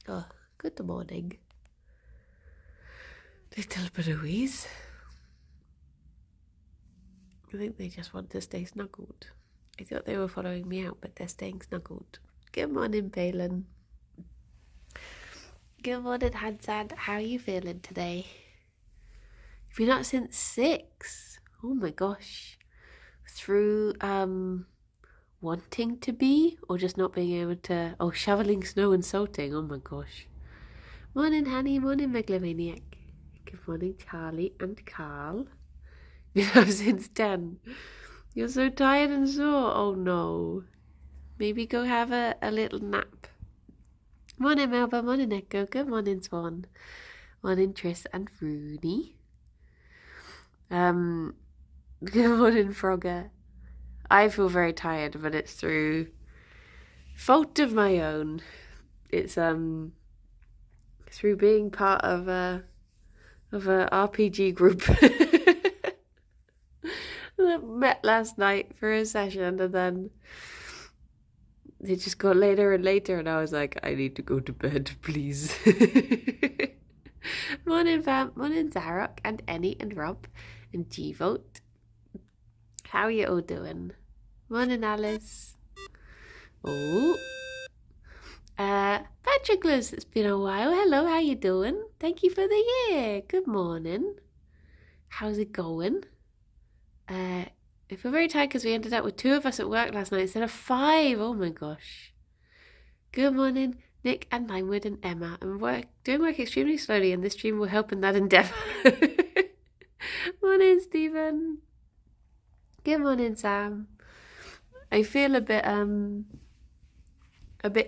Oh, good morning. Little Blueies. I think they just want to stay snuggled. I thought they were following me out, but they're staying snuggled. Good morning, Balin. Good morning, Hansad. How are you feeling today? You've been up since 6. Oh my gosh. Through wanting to be, or just not being able to. Oh, shoveling snow and salting. Oh my gosh. Morning, Hanny. Morning, Megalomaniac. Good morning, Charlie and Carl. You've been up since 10. You're so tired and sore. Oh no. Maybe go have a little nap. Morning, Melba. Morning, Echo. Good morning, Swan. Morning, Triss and Rooney. Good morning, Frogger. I feel very tired, but it's through fault of my own. It's through being part of a RPG group that met last night for a session, and then it just got later and later, and I was like, I need to go to bed, please. Morning, Vamp. Morning, Zarok and Annie and Rob and G-Vote. How are you all doing? Morning, Alice. Oh. Patroclus, it's been a while. Hello, how you doing? Thank you for the year. Good morning. How's it going? I feel very tired because we ended up with 2 of us at work last night instead of 5. Oh my gosh. Good morning, Nick and Limewood and Emma. I'm doing work extremely slowly, and this stream will help in that endeavour. Morning, Stephen. Good morning, Sam. I feel a bit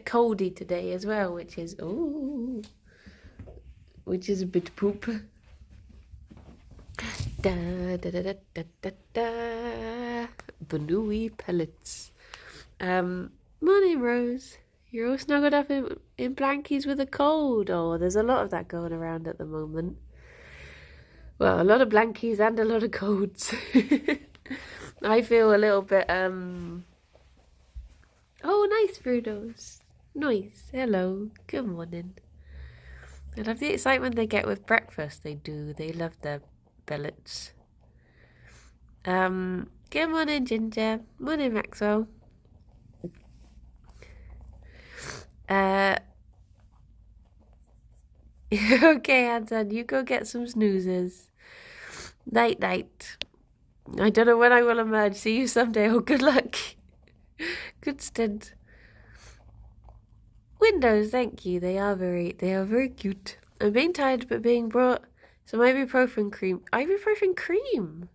coldy today as well, which is a bit poop. Da da da da da da da. Banui pellets. Morning, Rose. You're all snuggled up in blankies with a cold. Oh, there's a lot of that going around at the moment. Well, a lot of blankies and a lot of colds. I feel a little bit, Oh, nice, Brunos. Nice. Hello. Good morning. I love the excitement they get with breakfast. They do. They love their billets. Good morning, Ginger. Morning, Maxwell. Okay, Hanson, you go get some snoozes. Night, night. I don't know when I will emerge. See you someday. Oh, good luck. Good stint. Windows, thank you. They are very cute. I'm being tired, but being brought some ibuprofen cream. Ibuprofen cream?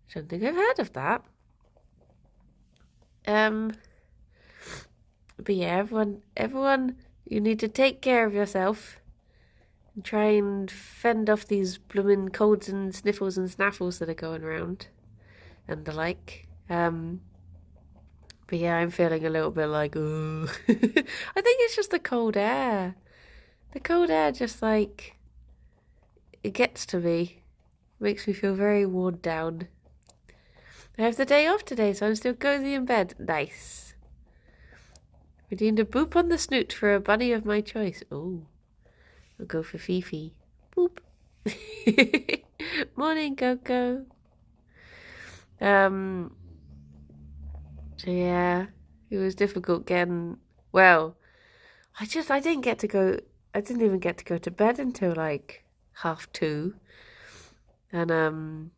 I don't think I've heard of that. But yeah, everyone, you need to take care of yourself and try and fend off these blooming colds and sniffles and snaffles that are going around and the like. But yeah, I'm feeling a little bit like, oh. I think it's just the cold air. The cold air just like, it gets to me. Makes me feel very worn down. I have the day off today, so I'm still cozy in bed. Nice. Redeemed a boop on the snoot for a bunny of my choice. Oh, I'll go for Fifi. Boop. Morning, Coco. So yeah, it was difficult getting. Well, I didn't even get to go to bed until like 2:30, and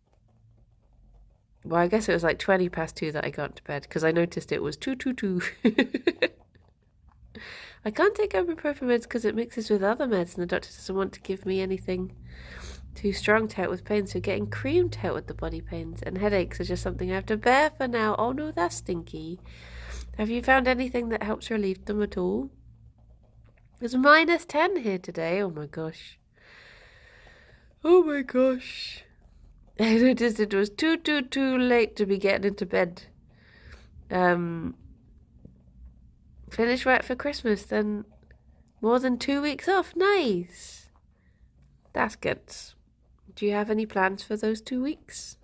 well, I guess it was like 2:20 that I got to bed because I noticed it was 2:22. I can't take ibuprofen meds because it mixes with other meds, and the doctor doesn't want to give me anything too strong to help with pain, so getting cream to help with the body pains and headaches are just something I have to bear for now. Oh no, that's stinky. Have you found anything that helps relieve them at all? It's -10 here today. Oh my gosh. Oh my gosh. I noticed it was too late to be getting into bed. Finish work for Christmas, then more than 2 weeks off. Nice. That's good. Do you have any plans for those 2 weeks?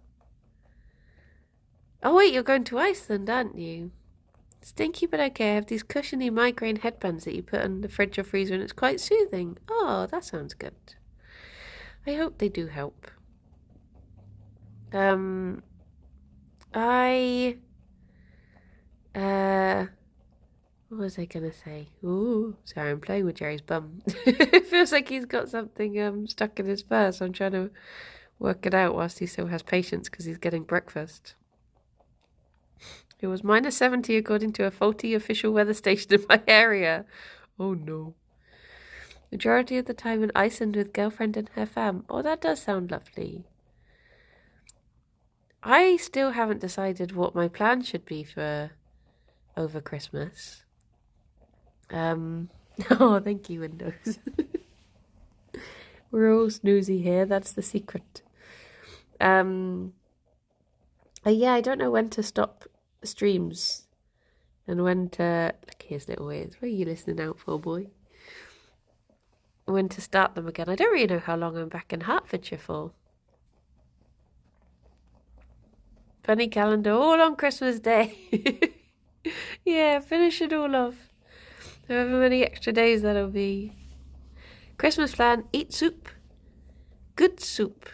Oh wait, you're going to Iceland, aren't you? Stinky but okay. I have these cushiony migraine headbands that you put in the fridge or freezer and it's quite soothing. Oh, that sounds good. I hope they do help. What was I gonna say? Ooh, sorry, I'm playing with Jerry's bum. It feels like he's got something stuck in his fur, so I'm trying to work it out whilst he still has patience because he's getting breakfast. It was -70 according to a faulty official weather station in my area. Oh no. Majority of the time in Iceland with girlfriend and her fam. Oh, that does sound lovely. I still haven't decided what my plan should be for over Christmas. Oh, thank you, Windows. We're all snoozy here, that's the secret. Yeah, I don't know when to stop streams and when to... Look, here's little ears. What are you listening out for, boy? When to start them again. I don't really know how long I'm back in Hertfordshire for. Funny calendar all on Christmas Day. Yeah, finish it all off. However many extra days that'll be. Christmas plan, eat soup. Good soup.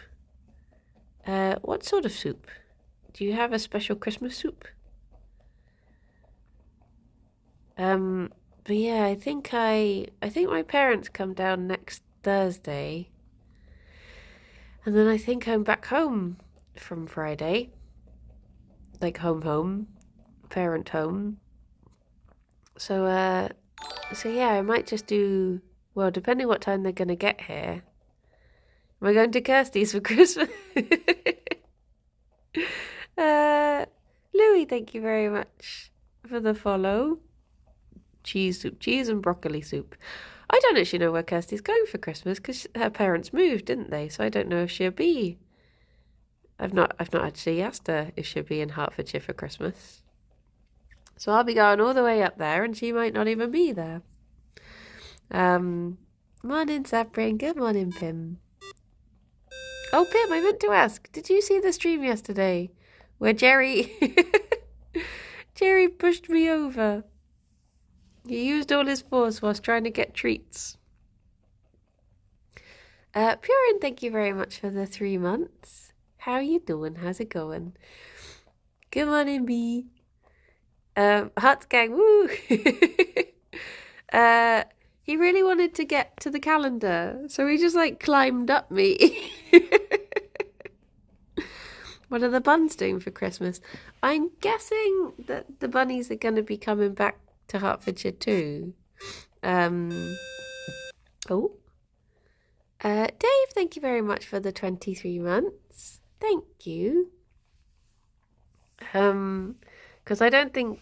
What sort of soup? Do you have a special Christmas soup? But yeah, I think my parents come down next Thursday. And then I think I'm back home from Friday. Like home, parent home. So yeah, I might just do, well, depending what time they're going to get here. Am I going to Kirsty's for Christmas? Louis, thank you very much for the follow. Cheese soup, cheese and broccoli soup. I don't actually know where Kirsty's going for Christmas because her parents moved, didn't they? So I don't know if she'll be. I've not actually asked her if she'll be in Hertfordshire for Christmas. So I'll be going all the way up there and she might not even be there. Morning, Sapring. Good morning, Pim. Oh, Pim, I meant to ask. Did you see the stream yesterday where Gerry pushed me over? He used all his force whilst trying to get treats. Purin, thank you very much for the 3 months. How are you doing? How's it going? Good morning, B. Hearts gang, woo! He really wanted to get to the calendar, so he just like climbed up me. What are the buns doing for Christmas? I'm guessing that the bunnies are going to be coming back to Hertfordshire too. Dave, thank you very much for the 23 months. Thank you. Because I don't think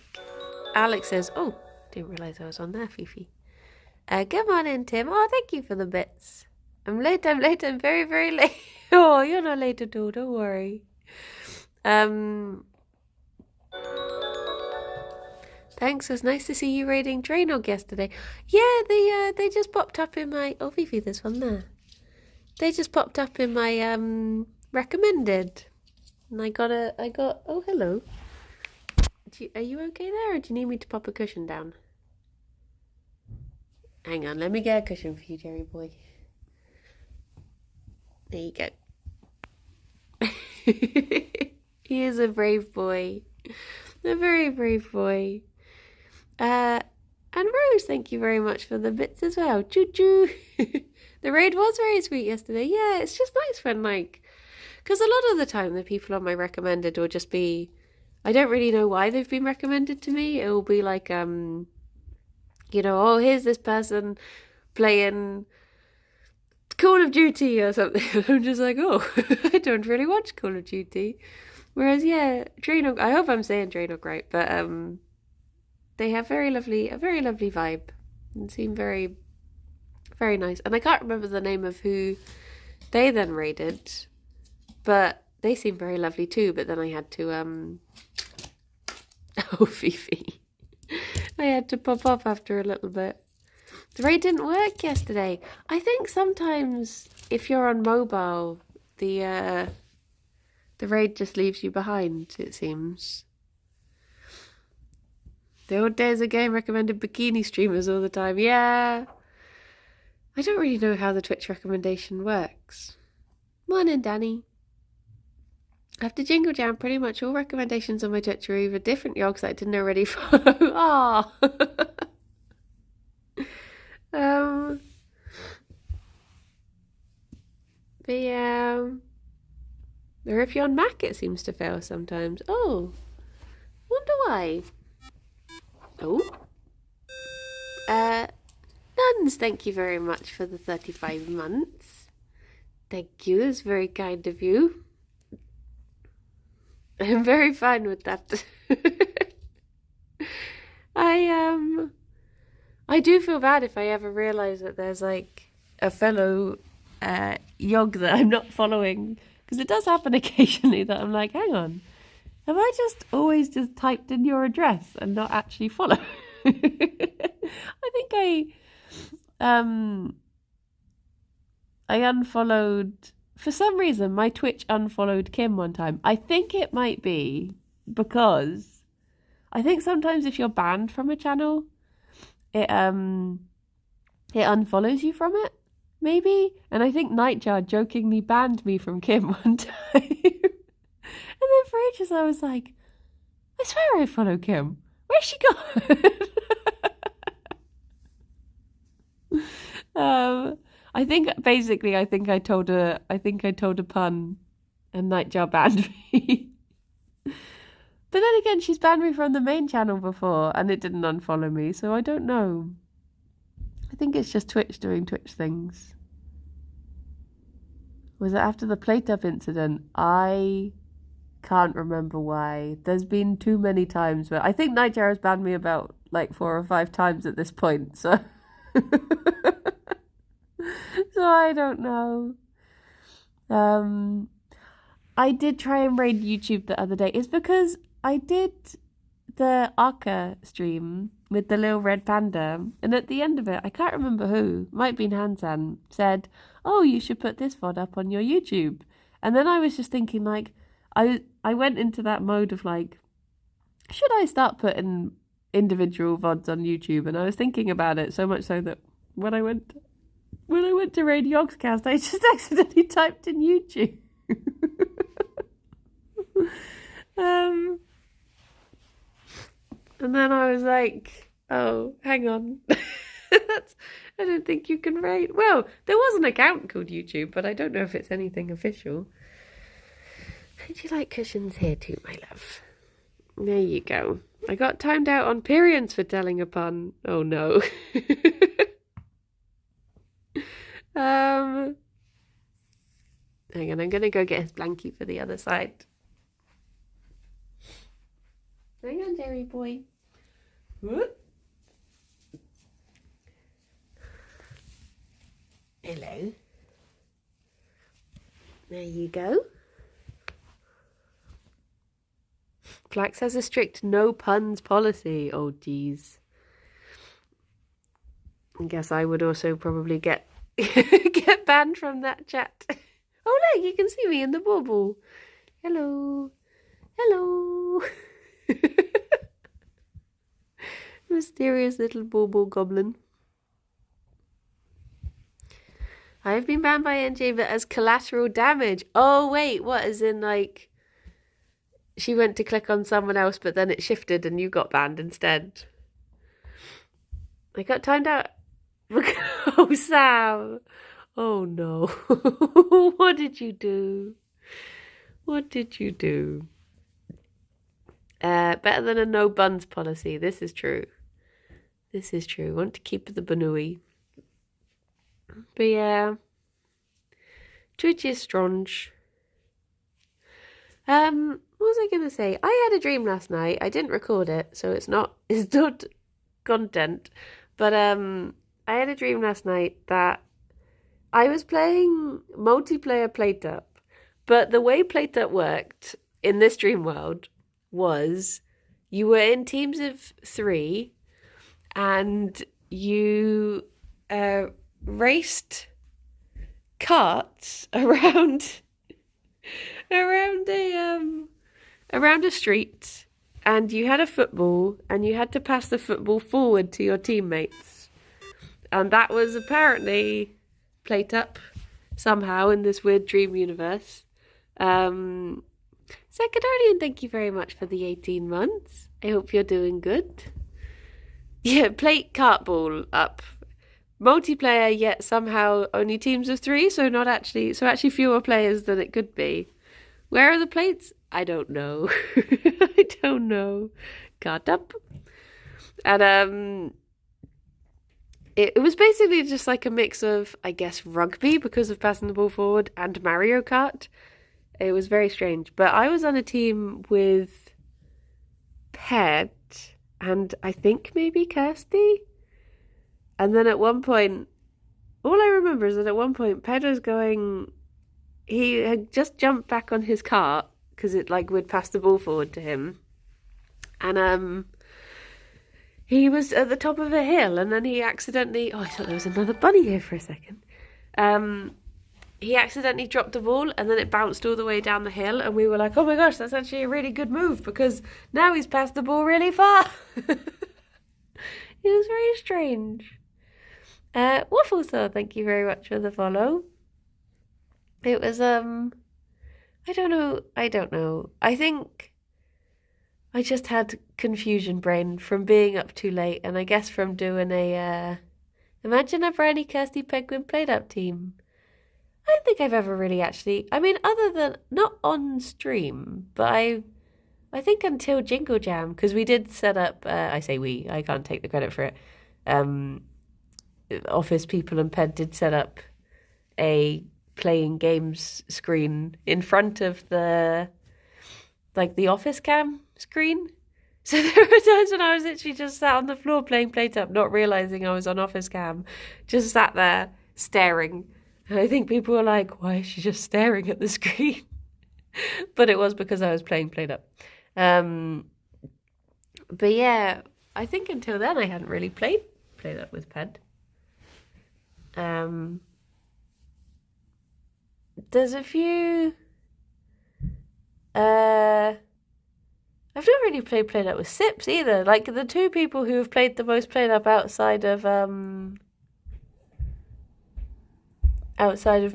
Alex says, oh, didn't realise I was on there, Fifi. Good morning, Tim. Oh, thank you for the bits. I'm late, I'm very, very late. Oh, you're not late at all, don't worry. Thanks, it was nice to see you raiding Drainog yesterday. Yeah, they just popped up in my... Oh, Fifi, there's one there. They just popped up in my recommended. And I got... Oh, hello. Are you okay there, or do you need me to pop a cushion down? Hang on, let me get a cushion for you, Jerry boy. There you go. He is a brave boy. A very brave boy. And Rose, thank you very much for the bits as well. Choo-choo. The raid was very sweet yesterday. Yeah, it's just nice when, like... Because a lot of the time the people on my recommended will just be... I don't really know why they've been recommended to me. It will be like, you know, oh, here's this person playing Call of Duty or something. I'm just like, oh, I don't really watch Call of Duty. Whereas, yeah, Drainog, I hope I'm saying Drainog right, but they have a very lovely vibe and seem very, very nice. And I can't remember the name of who they then raided, but they seem very lovely too. But then I had to, oh, Fifi. I had to pop up after a little bit. The raid didn't work yesterday. I think sometimes if you're on mobile, the raid just leaves you behind, it seems. The old days of game recommended bikini streamers all the time. Yeah. I don't really know how the Twitch recommendation works. Morning, Danny. After Jingle Jam, pretty much all recommendations on my Twitch are either different yogs that I didn't already follow. Ah. But yeah. Or if you're on Mac, it seems to fail sometimes. Oh. Wonder why. Oh. Nuns, thank you very much for the 35 months. Thank you, it's very kind of you. I'm very fine with that. I do feel bad if I ever realise that there's like a fellow yog that I'm not following, because it does happen occasionally that I'm like, hang on, have I just always just typed in your address and not actually follow? I think I unfollowed, for some reason, my Twitch unfollowed Kim one time. I think it might be because I think sometimes if you're banned from a channel, it unfollows you from it, maybe. And I think Nightjar jokingly banned me from Kim one time. And then for ages I was like, I swear I follow Kim. Where's she gone? I think I told a pun and Nightjar banned me. But then again, she's banned me from the main channel before and it didn't unfollow me, so I don't know. I think it's just Twitch doing Twitch things. Was it after the plate-up incident? I can't remember why. There's been too many times where I think Nightjar has banned me about like 4 or 5 times at this point, so so I don't know. I did try and raid YouTube the other day. It's because I did the Arca stream with the little red panda, and at the end of it, I can't remember who, might have been Hansan, said, oh, you should put this VOD up on your YouTube. And then I was just thinking, like, I went into that mode of like, should I start putting individual VODs on YouTube? And I was thinking about it so much so that when I went to raid Yogscast, I just accidentally typed in YouTube. And then I was like, oh, hang on. I don't think you can raid. Well, there was an account called YouTube, but I don't know if it's anything official. How'd you like cushions here too, my love? There you go. I got timed out on periods for telling a pun. Oh no. Hang on, I'm gonna go get his blankie for the other side. Hang on, Gerry boy. Whoop. Hello. There you go. Flax has a strict no puns policy. Oh, geez. I guess I would also probably get get banned from that chat. Oh, look, you can see me in the bauble. Hello. Hello. Mysterious little bauble goblin. I have been banned by NJ, but as collateral damage. Oh, wait, what? As in, like, she went to click on someone else, but then it shifted and you got banned instead. I got timed out. Oh, Sam. Oh, no. What did you do? What did you do? Better than a no buns policy. This is true. This is true. Want to keep the banui. But yeah. Twitch is strong. What was I gonna say? I had a dream last night. I didn't record it, so it's not content. But I had a dream last night that I was playing multiplayer PlateUp. But the way PlateUp worked in this dream world was you were in teams of 3 and you raced carts around a street, and you had a football and you had to pass the football forward to your teammates. And that was apparently played up somehow in this weird dream universe. Secondarian, thank you very much for the 18 months. I hope you're doing good. Yeah, plate cartball up. Multiplayer, yet somehow only teams of 3, so actually fewer players than it could be. Where are the plates? I don't know. I don't know. Cart up. And it was basically just like a mix of, I guess, rugby because of passing the ball forward and Mario Kart. It was very strange. But I was on a team with Pet and I think maybe Kirsty. And then at one point, all I remember is that at one point, Ped was going, he had just jumped back on his cart because it like would pass the ball forward to him. And he was at the top of a hill and then he accidentally, I thought there was another bunny here for a second. He accidentally dropped the ball and then it bounced all the way down the hill and we were like, oh my gosh, that's actually a really good move because now he's passed the ball really far. It was very strange. Waffle Saw, thank you very much for the follow. It was, I don't know. I think I just had confusion brain from being up too late and I guess from doing imagine a Briny Kirsty Penguin played up team. I don't think I've ever really actually, I mean, other than, not on stream, but I think until Jingle Jam, because we did set up, I say we, I can't take the credit for it, office people and Ped did set up a playing games screen in front of the office cam screen. So there were times when I was literally just sat on the floor playing Plate Up, not realising I was on office cam, just sat there staring. And I think people were like, why is she just staring at the screen? But it was because I was playing Plate Up. But yeah, I think until then I hadn't really played Up with Ped. There's a few. I've not really played Up with Sips either. Like the two people who have played the most Up outside of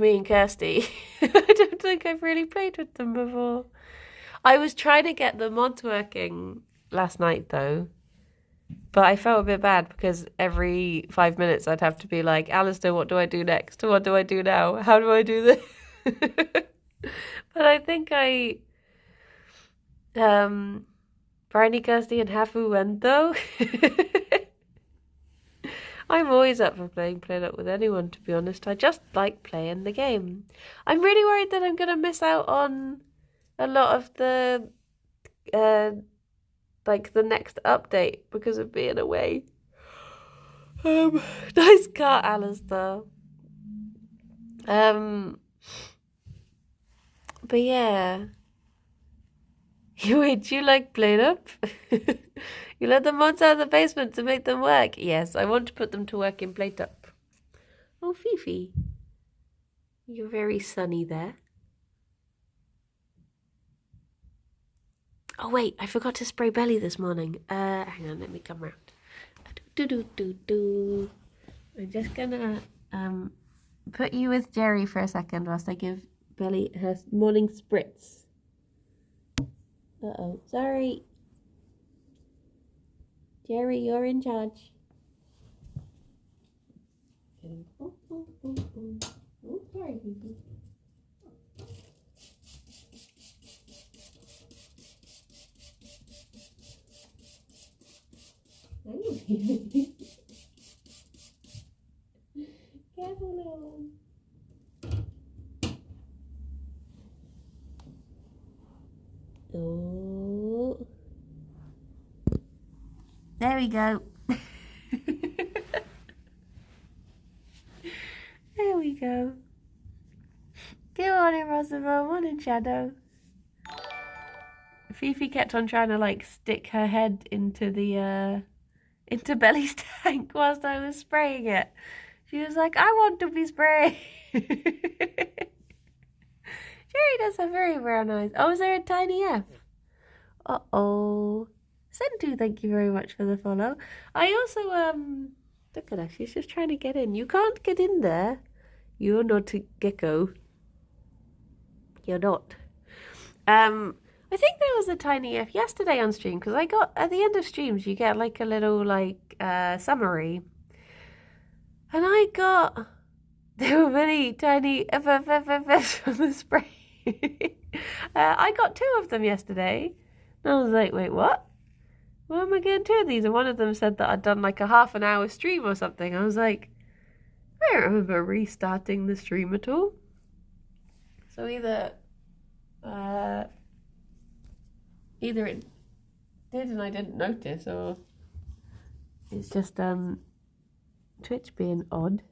me and Kirsty. I don't think I've really played with them before. I was trying to get the mods working last night though. But I felt a bit bad because every 5 minutes I'd have to be like, Alistair, what do I do next? What do I do now? How do I do this? But I think Briny, Kirsty and Hafu went though. I'm always up for playing Up with anyone, to be honest. I just like playing the game. I'm really worried that I'm going to miss out on a lot of the the next update because of being away. Nice car, Alistair. But yeah. Wait, you like Plate Up? You let the mods out of the basement to make them work. Yes, I want to put them to work in Plate Up. Oh, Fifi. You're very sunny there. Oh wait, I forgot to spray Belly this morning. Hang on, let me come round. I'm just gonna put you with Gerry for a second whilst I give Belly her morning spritz. Uh-oh, sorry. Gerry, you're in charge. Oh, sorry, Fifi. Careful, little one. Oh. There we go. There we go. Good morning, Rosamond. Morning, Shadow. Fifi kept on trying to stick her head into the into Belly's tank whilst I was spraying it. She was like, I want to be sprayed. Gerry does have very brown eyes. Oh, is there a tiny F? Uh-oh. Sendu, thank you very much for the follow. I also, look at her, she's just trying to get in. You can't get in there. You're not a gecko. You're not. I think there was a tiny F yesterday on stream, because I got, at the end of streams, you get like a little, like, summary. And I got, there were many tiny FFFFs on the spray. I got 2 of them yesterday. And I was like, wait, what? Why am I getting 2 of these? And one of them said that I'd done like a half an hour stream or something. I was like, I don't remember restarting the stream at all. So either it did and I didn't notice, or it's just Twitch being odd.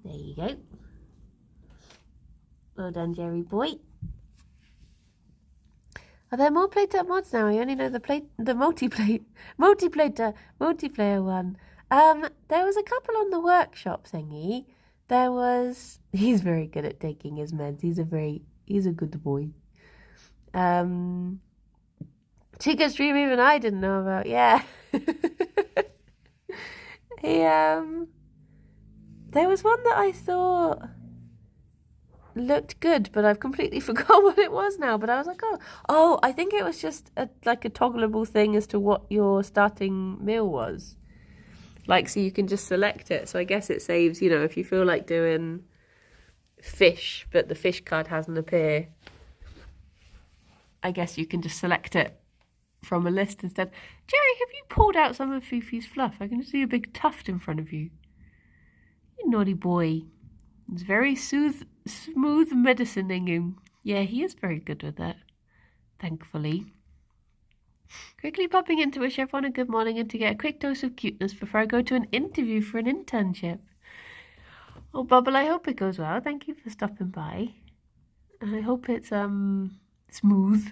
There you go. Well done, Gerry boy. Are there more playtech mods now? I only know the multiplayer one. There was a couple on the workshop thingy. There was, he's very good at taking his meds. He's a good boy. Chica stream even I didn't know about. Yeah. There was one that I thought looked good, but I've completely forgot what it was now. But I was like, oh, I think it was just like a toggleable thing as to what your starting meal was. Like, so you can just select it. So I guess it saves, if you feel like doing fish, but the fish card hasn't appeared, I guess you can just select it from a list instead. Gerry, have you pulled out some of Fifi's fluff? I can see a big tuft in front of you. You naughty boy. It's very smooth medicining him. Yeah, he is very good with that, thankfully. Quickly popping in to wish everyone a good morning and to get a quick dose of cuteness before I go to an interview for an internship. Oh, Bubble, I hope it goes well. Thank you for stopping by. And I hope it's, smooth.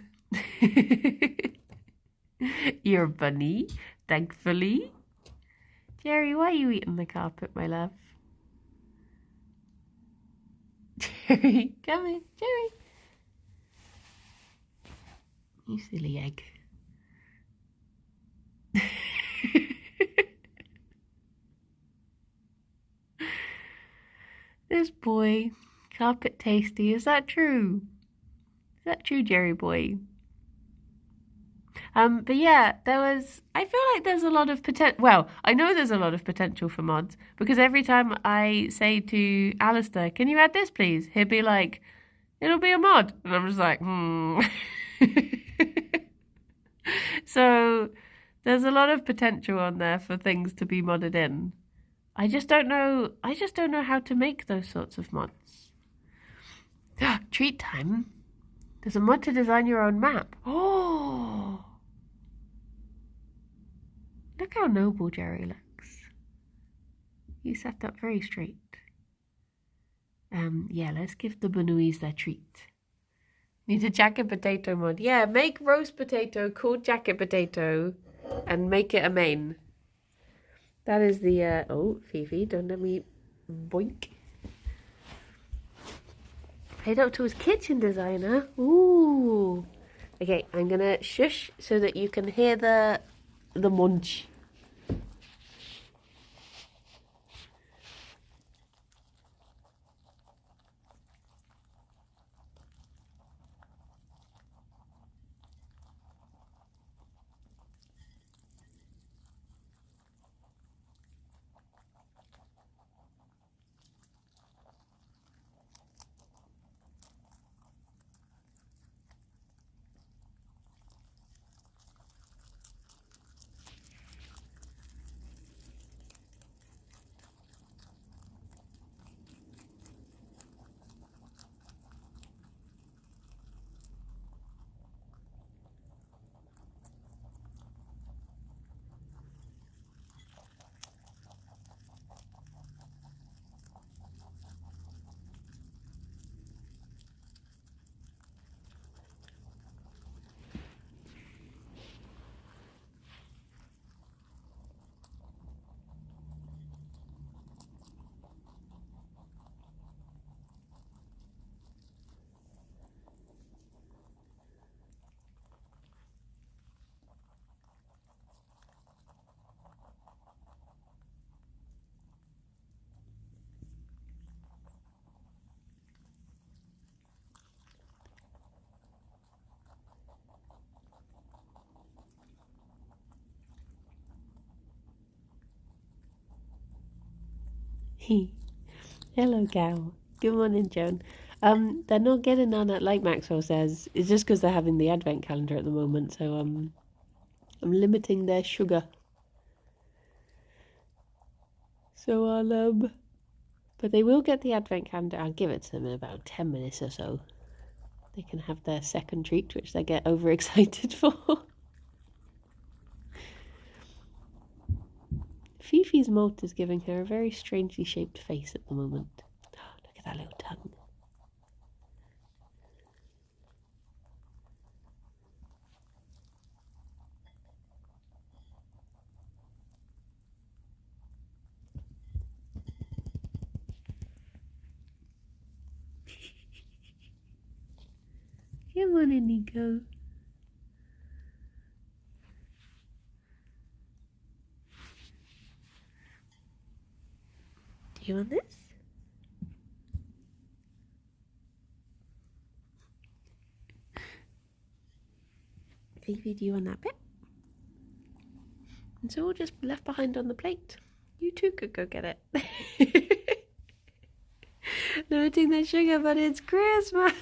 You're a bunny, thankfully. Gerry, why are you eating the carpet, my love? Gerry, come here, Gerry. You silly egg. This boy, carpet tasty. Is that true? Is that true, Gerry boy? But yeah, I feel like there's a lot of potential. Well, I know there's a lot of potential for mods, because every time I say to Alistair, can you add this, please? He'll be like, it'll be a mod. And I'm just like, So there's a lot of potential on there for things to be modded in. I just don't know how to make those sorts of mods. Treat time. There's a mod to design your own map. Oh! Look how noble Gerry looks. You sat up very straight. Yeah, let's give the Banuis their treat. Need a jacket potato mod. Yeah, make roast potato called jacket potato and make it a main. That is the, oh, Fifi, don't let me boink. Head up to his kitchen designer. Ooh. Okay, I'm gonna shush so that you can hear the munch. Hello, cow. Good morning, Joan. They're not getting on it like Maxwell says. It's just because they're having the advent calendar at the moment, so I'm limiting their sugar. So but they will get the advent calendar. I'll give it to them in about 10 minutes or so. They can have their second treat, which they get overexcited for. Fifi's molt is giving her a very strangely shaped face at the moment. Oh, look at that little tongue. Come on, Nico. Do you want this? Fifi, do you want that bit? It's all just left behind on the plate. You too could go get it. Limiting the sugar, but it's Christmas.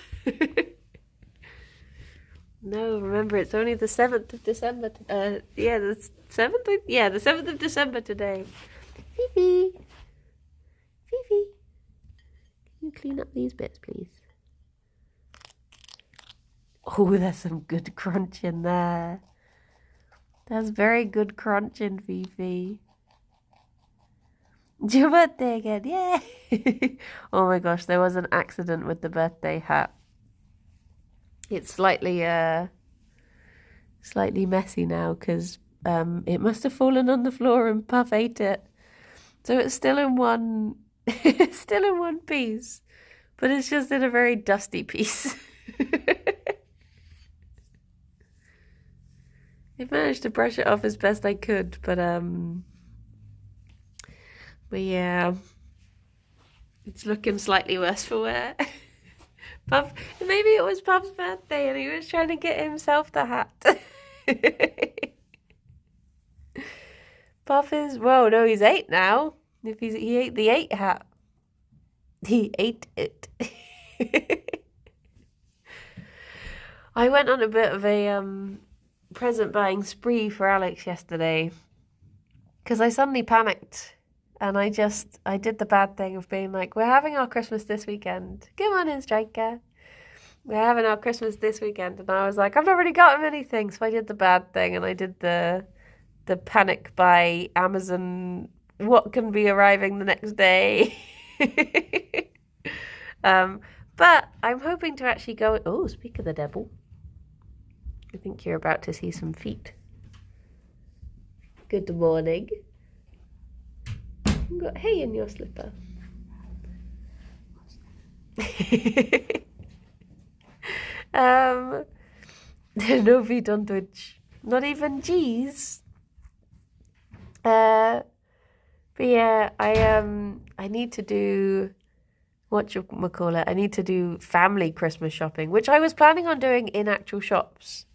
No, remember it's only the 7th of December. The 7th. Yeah, the 7th of December today. Fifi, can you clean up these bits, please? Oh, there's some good crunch in there. That's very good crunching, Fifi. It's your birthday again, yay! Oh my gosh, there was an accident with the birthday hat. It's slightly messy now because it must have fallen on the floor and Puff ate it. So it's still in one piece, but it's just in a very dusty piece. I managed to brush it off as best I could, but yeah, it's looking slightly worse for wear. Puff, maybe it was Puff's birthday and he was trying to get himself the hat. Puff is, well, no, he's 8 now. He ate the 8 hat. He ate it. I went on a bit of a present buying spree for Alex yesterday because I suddenly panicked. And I did the bad thing of being like, we're having our Christmas this weekend. Come on in, Striker. We're having our Christmas this weekend. And I was like, I've not really got him anything. So I did the bad thing and I did the panic buy Amazon, what can be arriving the next day. But I'm hoping to actually go, oh, speak of the devil. I think you're about to see some feet. Good morning. You've got hay in your slipper. No feet on Twitch. Not even G's. But yeah, I need to do whatchamacallit. I need to do family Christmas shopping, which I was planning on doing in actual shops.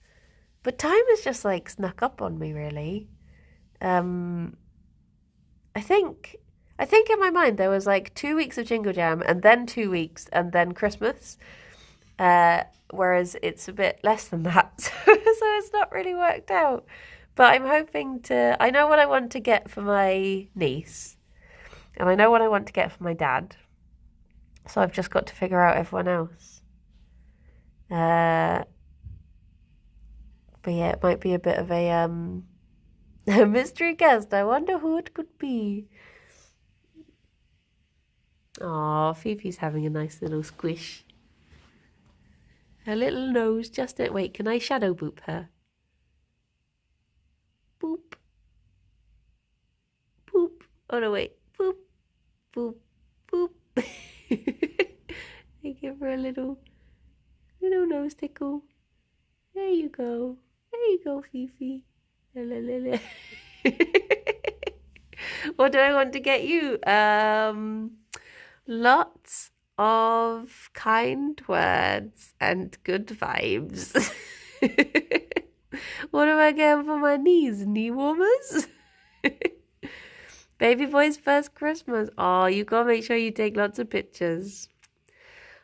But time has just like snuck up on me really. I think in my mind there was like 2 weeks of Jingle Jam and then 2 weeks and then Christmas. Whereas it's a bit less than that. So it's not really worked out. But I'm hoping I know what I want to get for my niece. And I know what I want to get for my dad. So I've just got to figure out everyone else. But yeah, it might be a bit of a mystery guest. I wonder who it could be. Oh, Fifi's having a nice little squish. Her little nose just at... Wait, can I shadow boop her? Boop. Boop. Oh, no, wait. Boop. Boop. Boop. I give her a little nose tickle. There you go. There you go, Fifi. What do I want to get you? Lots of kind words and good vibes. What am I getting for my knees? Knee warmers? Baby boy's first Christmas. Oh, you gotta make sure you take lots of pictures.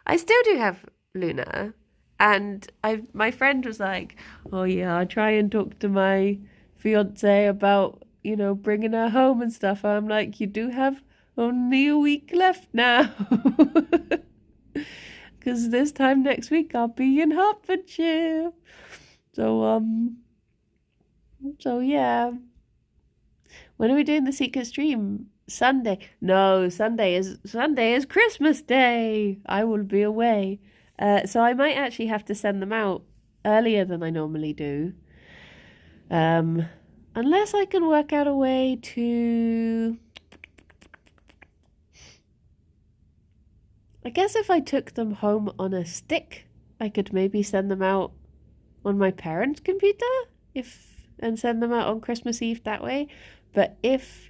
I still do have Luna. And my friend was like, oh yeah, I'll try and talk to my fiance about, bringing her home and stuff. I'm like, you do have only a week left now. Because this time next week I'll be in Hertfordshire. So yeah. When are we doing the secret stream? Sunday. No, Sunday is Christmas Day. I will be away. So I might actually have to send them out earlier than I normally do. Unless I can work out a way to... I guess if I took them home on a stick, I could maybe send them out on my parents' computer and send them out on Christmas Eve that way. But if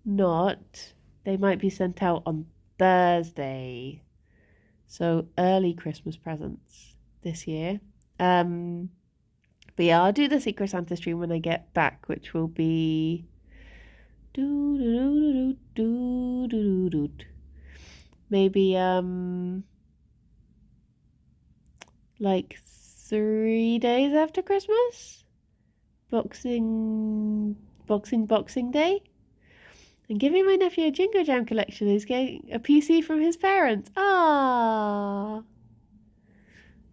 not, they might be sent out on Thursday. So early Christmas presents this year. But yeah, I'll do the Secret Santa stream when I get back, which will be maybe like 3 days after Christmas. Boxing Day. And giving my nephew a Jingo Jam collection. He's getting a PC from his parents. Ah,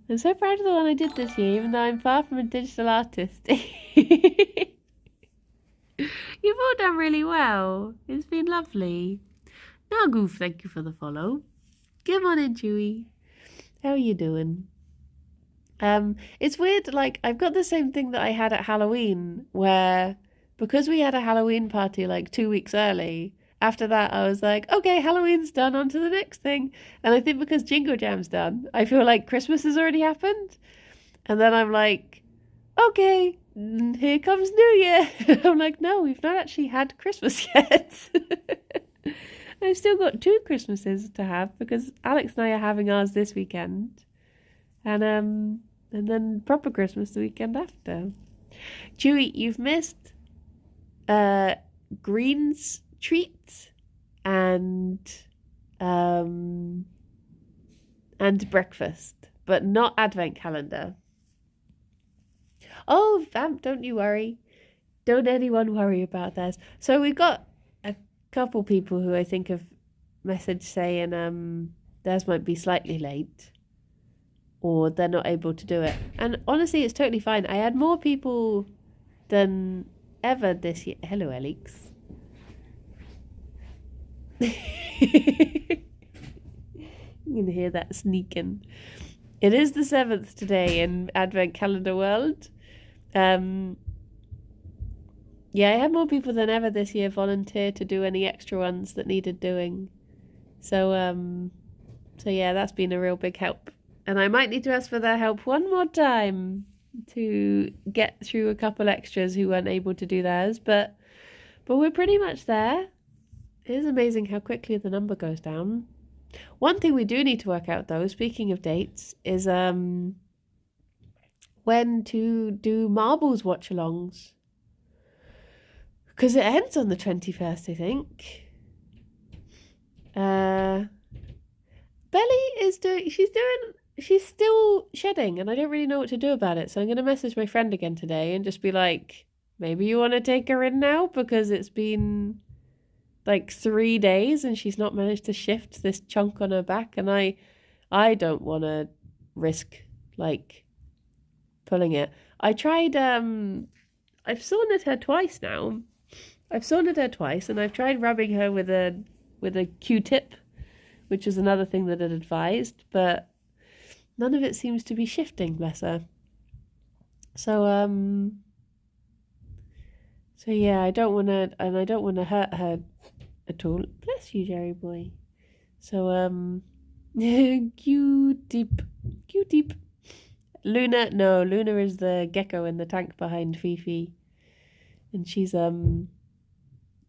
I'm so proud of the one I did this year, even though I'm far from a digital artist. You've all done really well. It's been lovely. Now, Goof, thank you for the follow. Come on in, Chewy. How are you doing? It's weird, like, I've got the same thing that I had at Halloween, where, because we had a Halloween party, like, 2 weeks early, after that I was like, okay, Halloween's done, on to the next thing. And I think because Jingo Jam's done, I feel like Christmas has already happened. And then I'm like, okay, here comes New Year. I'm like, no, we've not actually had Christmas yet. I've still got 2 Christmases to have, because Alex and I are having ours this weekend. And then proper Christmas the weekend after. Chewy, you've missed greens treats and breakfast, but not advent calendar. Oh, Vamp, don't you worry. Don't anyone worry about theirs. So we've got a couple people who I think have messaged saying theirs might be slightly late, or they're not able to do it. And honestly, it's totally fine. I had more people than ever this year. Hello, Alex. You can hear that sneaking. It is the 7th today in Advent Calendar World. Yeah, I had more people than ever this year volunteer to do any extra ones that needed doing. So yeah, that's been a real big help. And I might need to ask for their help one more time to get through a couple extras who weren't able to do theirs. But we're pretty much there. It is amazing how quickly the number goes down. One thing we do need to work out, though, speaking of dates, is when to do Marbles watch-alongs. Because it ends on the 21st, I think. Belly is she's still shedding, and I don't really know what to do about it. So I'm going to message my friend again today and just be like, maybe you want to take her in now, because it's been like 3 days and she's not managed to shift this chunk on her back, and I don't want to risk like pulling it. I tried I've saundered her twice now. And I've tried rubbing her with a Q-tip, which is another thing that I'd advised, but none of it seems to be shifting, bless her. So yeah, I don't want to hurt her at all. Bless you, Jerry boy. So Q-tip. Luna is the gecko in the tank behind Fifi, and she's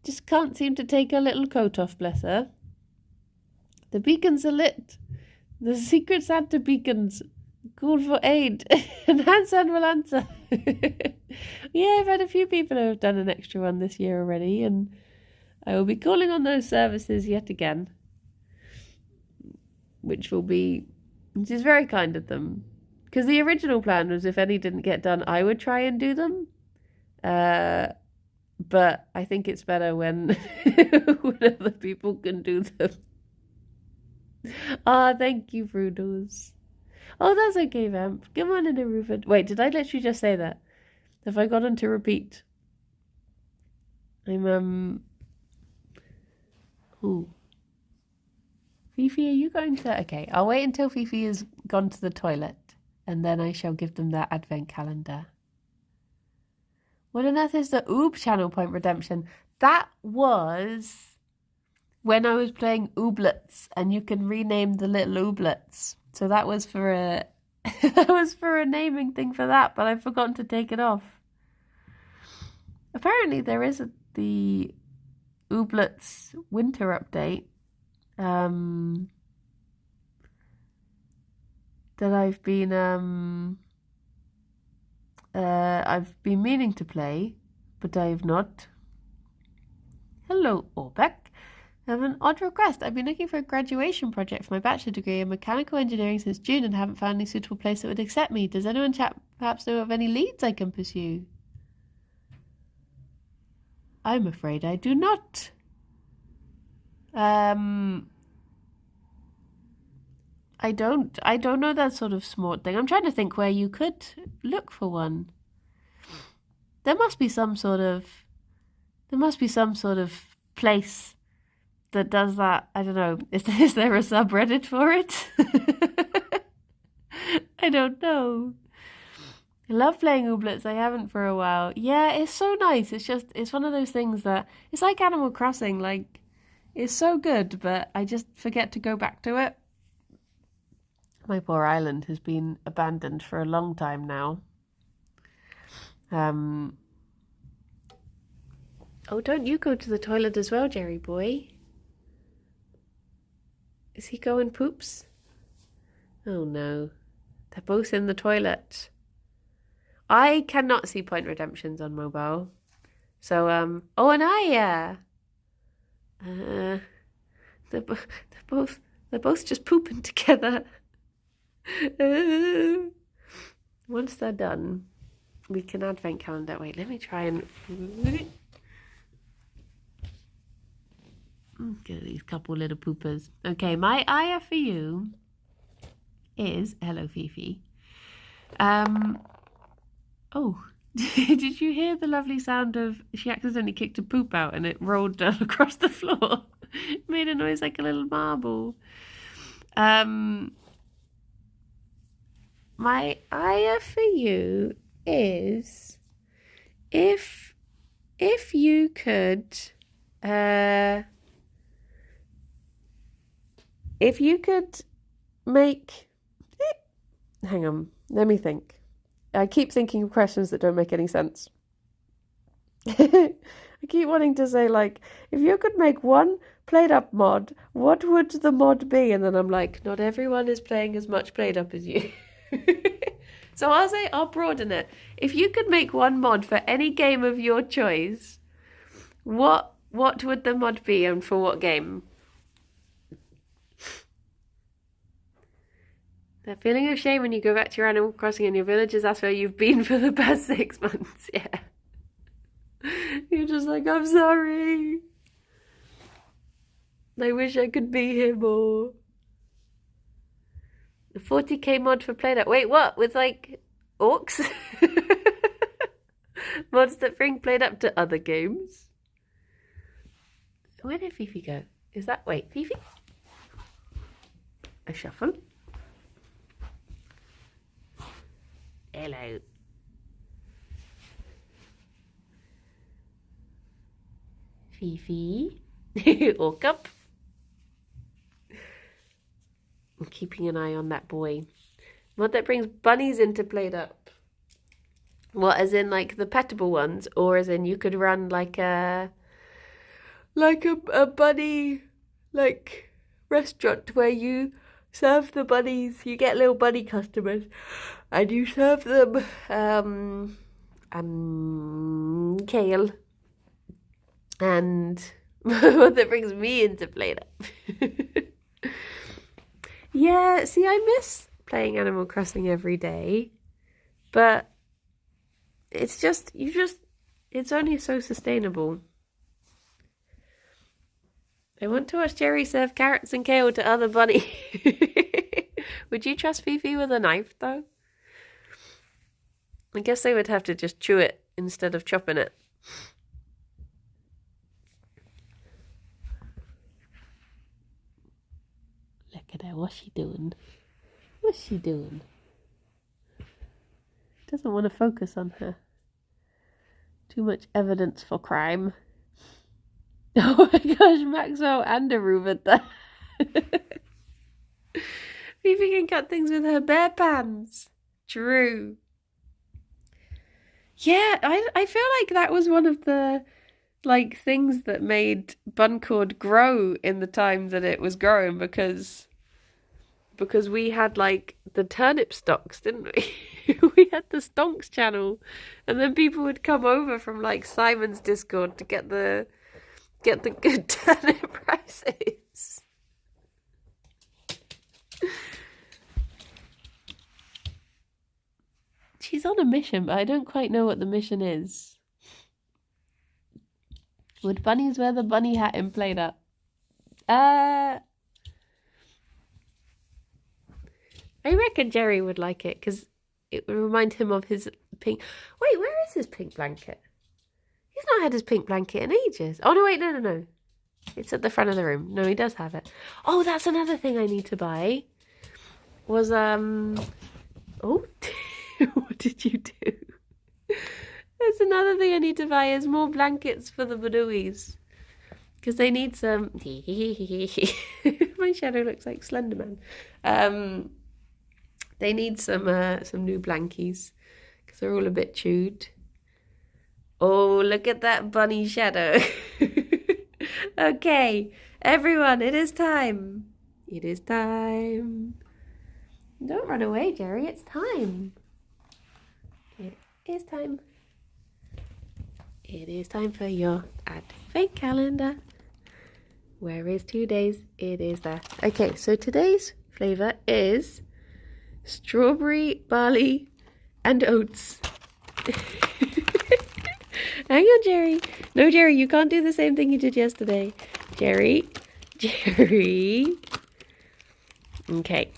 just can't seem to take her little coat off, bless her. The beacons are lit. The Secret Santa beacons call for aid, and Hansan will answer. Yeah, I've had a few people who have done an extra one this year already, and I will be calling on those services yet again, which is very kind of them. Because the original plan was if any didn't get done, I would try and do them. But I think it's better when, when other people can do them. Thank you, Frudos. Oh, that's okay, Vamp. Come on in, Rupert. Wait, did I literally just say that? Have I gotten to repeat? Ooh. Fifi, are you going to... Okay, I'll wait until Fifi has gone to the toilet, and then I shall give them their advent calendar. What on earth is the Oob channel point redemption? That was when I was playing Ooblets, and you can rename the little Ooblets. So that was for a naming thing for that, but I've forgotten to take it off. Apparently there is the Ooblets winter update that I've been meaning to play, but I have not. Hello, Orbeck. I have an odd request. I've been looking for a graduation project for my bachelor degree in mechanical engineering since June and haven't found any suitable place that would accept me. Does anyone perhaps know of any leads I can pursue? I'm afraid I do not. I don't know that sort of smart thing. I'm trying to think where you could look for one. There must be some sort of place that does that. I don't know. Is there a subreddit for it? I don't know. I love playing Ooblets. I haven't for a while. Yeah, it's so nice. It's one of those things that it's like Animal Crossing. Like, it's so good, but I just forget to go back to it. My poor island has been abandoned for a long time now. Oh, don't you go to the toilet as well, Gerry boy? Is he going poops? Oh no. They're both in the toilet. I cannot see point redemptions on mobile. So, oh, and they're both just pooping together. Once they're done, we can advent calendar. Wait, let me try and get these couple little poopers. Okay, my eye for you is hello, Fifi. Oh, did you hear the lovely sound of she accidentally kicked a poop out and it rolled down across the floor? It made a noise like a little marble. My eye for you is if you could make, hang on, let me think. I keep thinking of questions that don't make any sense. I keep wanting to say, like, if you could make one played up mod, what would the mod be? And then I'm like, not everyone is playing as much played up as you. So I'll broaden it. If you could make one mod for any game of your choice, what would the mod be and for what game? That feeling of shame when you go back to your Animal Crossing and your villagers ask where you've been for the past 6 months. Yeah. You're just like, I'm sorry. I wish I could be here more. The 40k mod for Playdead. Wait, what? With like orcs? Mods that bring Playdead to other games? Where did Fifi go? Is that... Wait, Fifi? A shuffle. Hello. Fifi. Orc up. I'm keeping an eye on that boy. Mod that brings bunnies into Played Up. What, as in like the petable ones, or as in you could run like a bunny like restaurant where you serve the bunnies, you get little bunny customers and you serve them kale and That brings me into play now. Yeah, see, I miss playing Animal Crossing every day, but it's it's only so sustainable. I want to watch Gerry serve carrots and kale to other bunny. Would you trust Fifi with a knife, though? I guess they would have to just chew it instead of chopping it. Look at her. What's she doing? What's she doing? Doesn't want to focus on her. Too much evidence for crime. Oh my gosh, Maxwell and a Reuben there. Fifi can cut things with her bare pans. True. Yeah, I feel like that was one of the things that made Buncord grow in the time that it was growing, because we had the turnip stocks, didn't we? We had the Stonks channel, and then people would come over from Simon's Discord to get the good turnip prices. She's on a mission, but I don't quite know what the mission is. Would bunnies wear the bunny hat in Play That? I reckon Gerry would like it, because it would remind him of his pink... Wait, where is his pink blanket? He's not had his pink blanket in ages. Oh, no, wait, no. It's at the front of the room. No, he does have it. Oh, that's another thing I need to buy. Was, Oh, what did you do? That's another thing I need to buy, is more blankets for the Badooies. Because they need some... My shadow looks like Slenderman. They need some new blankies, because they're all a bit chewed. Oh, look at that bunny shadow. Okay, everyone, it is time. It is time. Don't run away, Gerry. It's time. It is time. It is time for your advent calendar. Where is today's? It is there. Okay, so today's flavour is strawberry, barley, and oats. Hang on, Gerry. No, Gerry, you can't do the same thing you did yesterday. Gerry. Okay.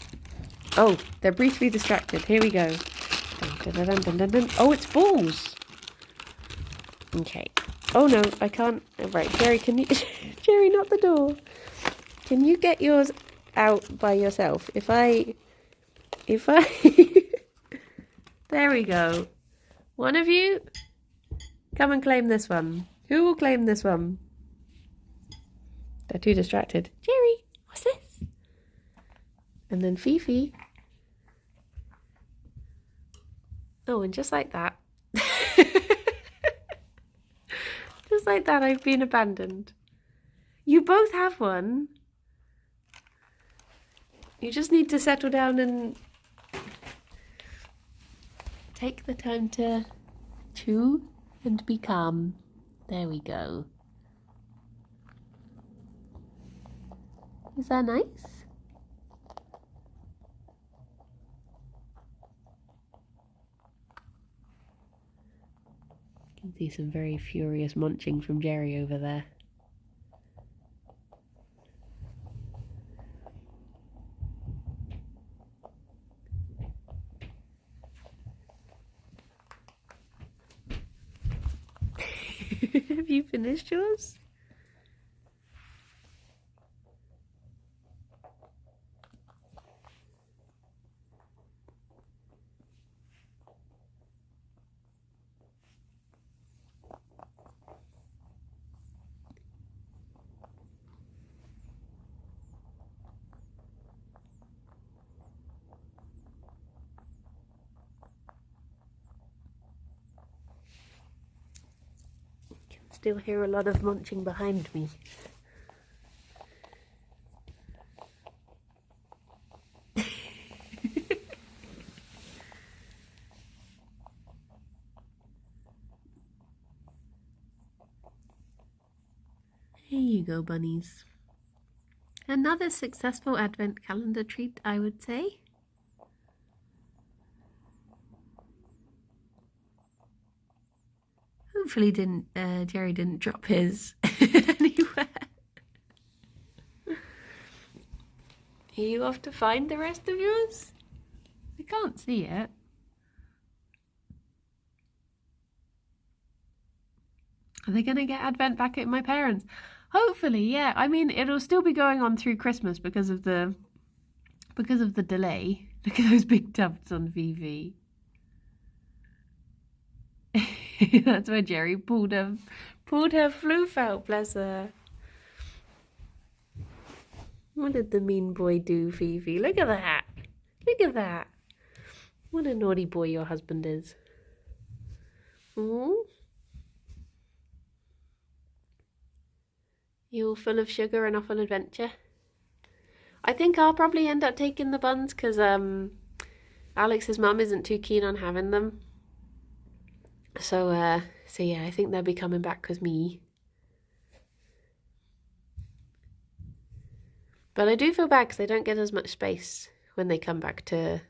Oh, they're briefly distracted. Here we go. Dun, dun, dun, dun, dun, dun. Oh, it's balls. Okay. Oh, no, I can't. Right, Gerry, can you... Gerry, not the door. Can you get yours out by yourself? If I... There we go. One of you, come and claim this one. Who will claim this one? They're too distracted. Gerry, what's this? And then Fifi. Oh, and just like that. Just like that, I've been abandoned. You both have one. You just need to settle down and take the time to chew and be calm. There we go. Is that nice? You can see some very furious munching from Gerry over there. Have you finished yours? Still hear a lot of munching behind me. There you go, bunnies. Another successful advent calendar treat, I would say. Hopefully Gerry didn't drop his anywhere. Are you off to find the rest of yours? I can't see it. Are they going to get Advent back at my parents'? Hopefully, yeah. I mean, it'll still be going on through Christmas because of the delay. Look at those big tufts on Vivi. That's where Gerry pulled her floof out, bless her. What did the mean boy do, Vivi? Look at that. Look at that. What a naughty boy your husband is. Ooh. You all full of sugar and off on adventure? I think I'll probably end up taking the buns because Alex's mum isn't too keen on having them. So yeah, I think they'll be coming back with me. But I do feel bad because they don't get as much space when they come back to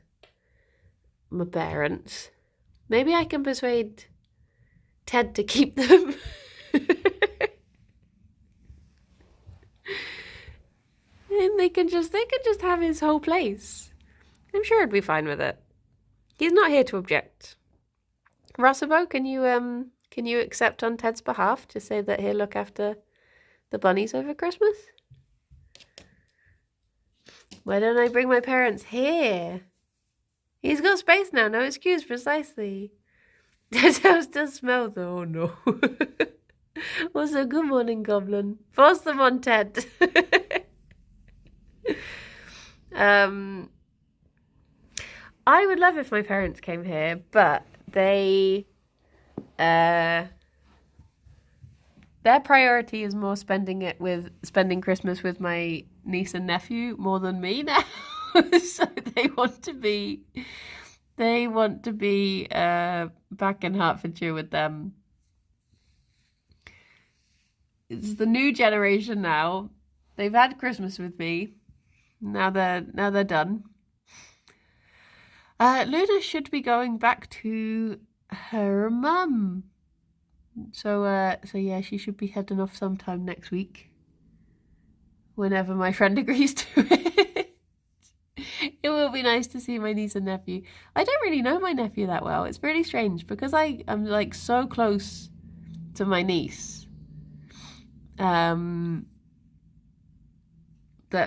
my parents. Maybe I can persuade Ted to keep them. And they can just have his whole place. I'm sure he'd be fine with it. He's not here to object. Rossabo, can you accept on Ted's behalf to say that he'll look after the bunnies over Christmas? Why don't I bring my parents here? He's got space now, no excuse, precisely. Ted's house does smell though, oh no. Also, good morning, Goblin. Force them on, Ted. I would love if my parents came here, but their priority is more spending Christmas with my niece and nephew more than me now. So they want to be back in Hertfordshire with them. It's the new generation now. They've had Christmas with me. Now they're done. Luna should be going back to her mum. So yeah, she should be heading off sometime next week. Whenever my friend agrees to it. It will be nice to see my niece and nephew. I don't really know my nephew that well. It's really strange because I'm like so close to my niece. That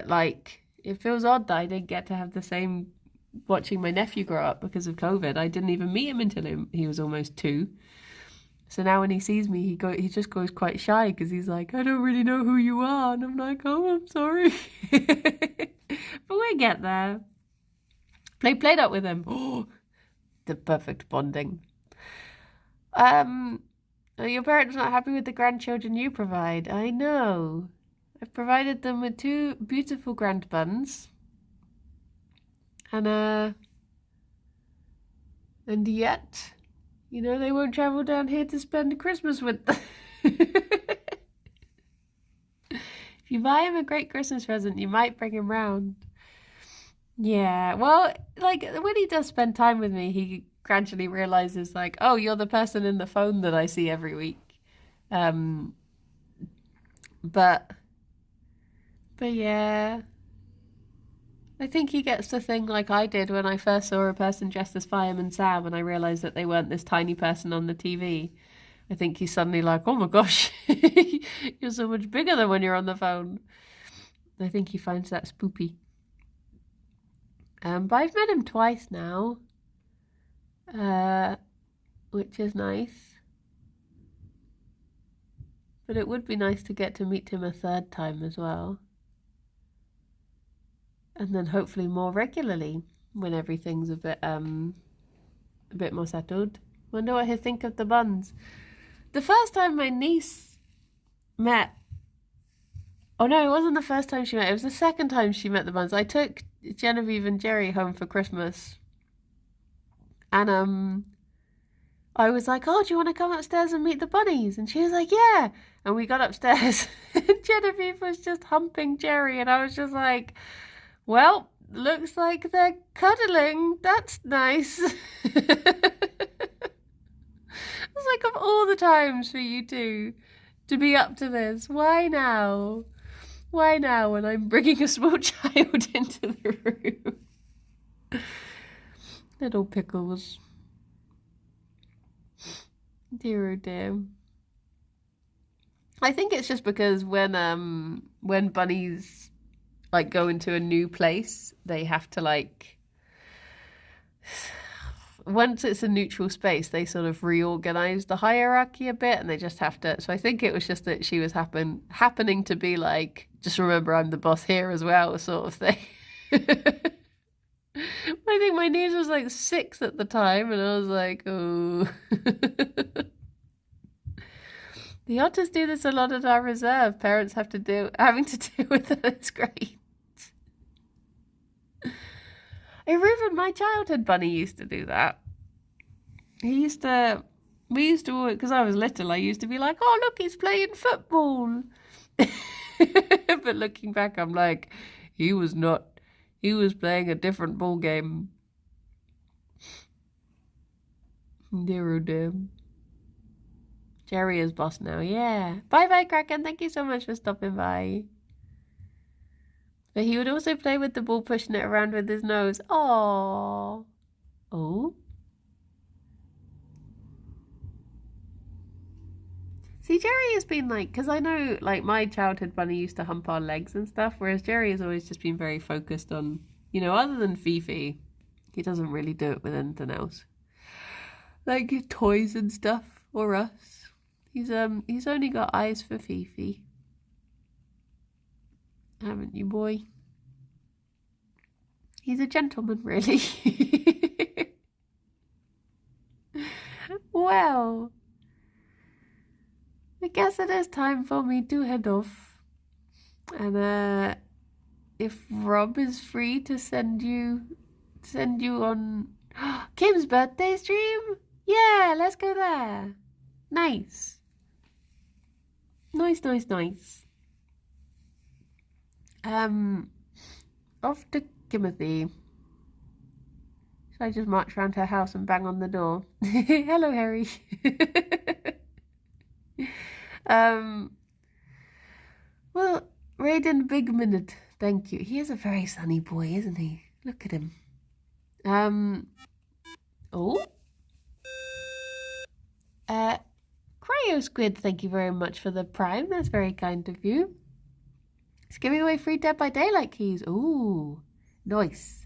like it feels odd that I didn't get to have the same watching my nephew grow up because of COVID. I didn't even meet him until he was almost 2. So now when he sees me, he just goes quite shy because he's like, I don't really know who you are. And I'm like, oh, I'm sorry. But we'll get there. I played up with him. Oh, the perfect bonding. Are your parents not happy with the grandchildren you provide? I know. I've provided them with 2 beautiful grand buns. And yet, you know, they won't travel down here to spend Christmas with them. If you buy him a great Christmas present, you might bring him round. Yeah, well, like, when he does spend time with me, he gradually realizes, like, oh, you're the person in the phone that I see every week. But yeah, I think he gets the thing like I did when I first saw a person dressed as Fireman Sam and I realised that they weren't this tiny person on the TV. I think he's suddenly like, oh my gosh, you're so much bigger than when you're on the phone. I think he finds that spoopy. But I've met him twice now, which is nice. But it would be nice to get to meet him a 3rd time as well. And then hopefully more regularly when everything's a bit more settled. Wonder what he'll think of the buns. The first time my niece met... Oh no, it wasn't the first time she met. It was the second time she met the buns. I took Genevieve and Gerry home for Christmas. And I was like, oh, do you want to come upstairs and meet the bunnies? And she was like, yeah. And we got upstairs and Genevieve was just humping Gerry and I was just like, well, looks like they're cuddling. That's nice. It's like of all the times for you two to be up to this, why now? Why now when I'm bringing a small child into the room? Little pickles. Dear oh dear. I think it's just because when bunnies like go into a new place, they have to like once it's a neutral space, they sort of reorganize the hierarchy a bit and they just have to. So I think it was just that she was happening to be like, just remember I'm the boss here as well, sort of thing. I think my niece was like 6 at the time and I was like, oh. The otters do this a lot at our reserve. Parents having to deal with it. It's great. Reuben, my childhood bunny, used to do that. We used to, because I was little, I used to be like, oh, look, he's playing football. But looking back, I'm like, he was not. He was playing a different ball game. Dear oh dear. Gerry is boss now, yeah. Bye-bye, Kraken. Thank you so much for stopping by. But he would also play with the ball, pushing it around with his nose. Aww. Oh. See, Gerry has been like, because I know like my childhood bunny used to hump our legs and stuff, whereas Gerry has always just been very focused on, other than Fifi, he doesn't really do it with anything else. Like toys and stuff, or us. He's only got eyes for Fifi. Haven't you, boy? He's a gentleman, really. Well, I guess it is time for me to head off. And if Rob is free to send you on Kim's birthday stream, yeah, let's go there. Nice. Nice. Off to Timothy. Should I just march around her house and bang on the door? Hello, Harry. Well, Raiden Big Minute, thank you. He is a very sunny boy, isn't he? Look at him. Oh. Cryo Squid, thank you very much for the Prime. That's very kind of you. It's giving away free Dead by Daylight keys. Ooh, nice.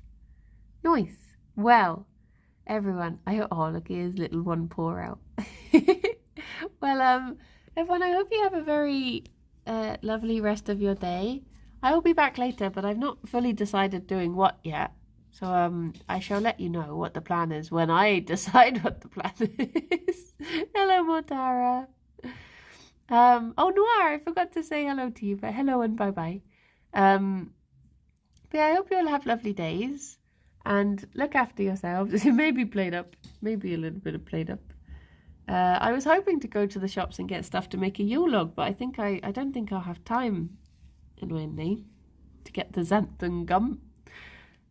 Well, everyone, oh, look at his little one pour out. Well, everyone, I hope you have a very lovely rest of your day. I will be back later, but I've not fully decided doing what yet. So I shall let you know what the plan is when I decide what the plan is. Hello, Motara. Oh, Noir, I forgot to say hello to you, but hello and bye-bye. But yeah, I hope you all have lovely days and look after yourselves. Maybe played up, maybe a little bit of played up. I was hoping to go to the shops and get stuff to make a Yule log, but I think I don't think I'll have time anyway to get the xanthan gum.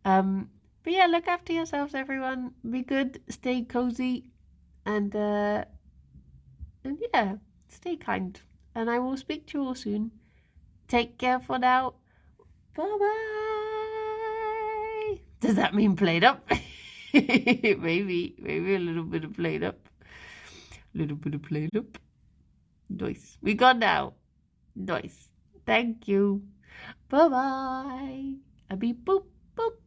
But yeah, look after yourselves, everyone. Be good, stay cozy, and yeah, stay kind. And I will speak to you all soon. Take care for now. Bye-bye. Does that mean played up? maybe a little bit of played up. Nice. We got now. Nice. Thank you. Bye-bye. A beep boop boop.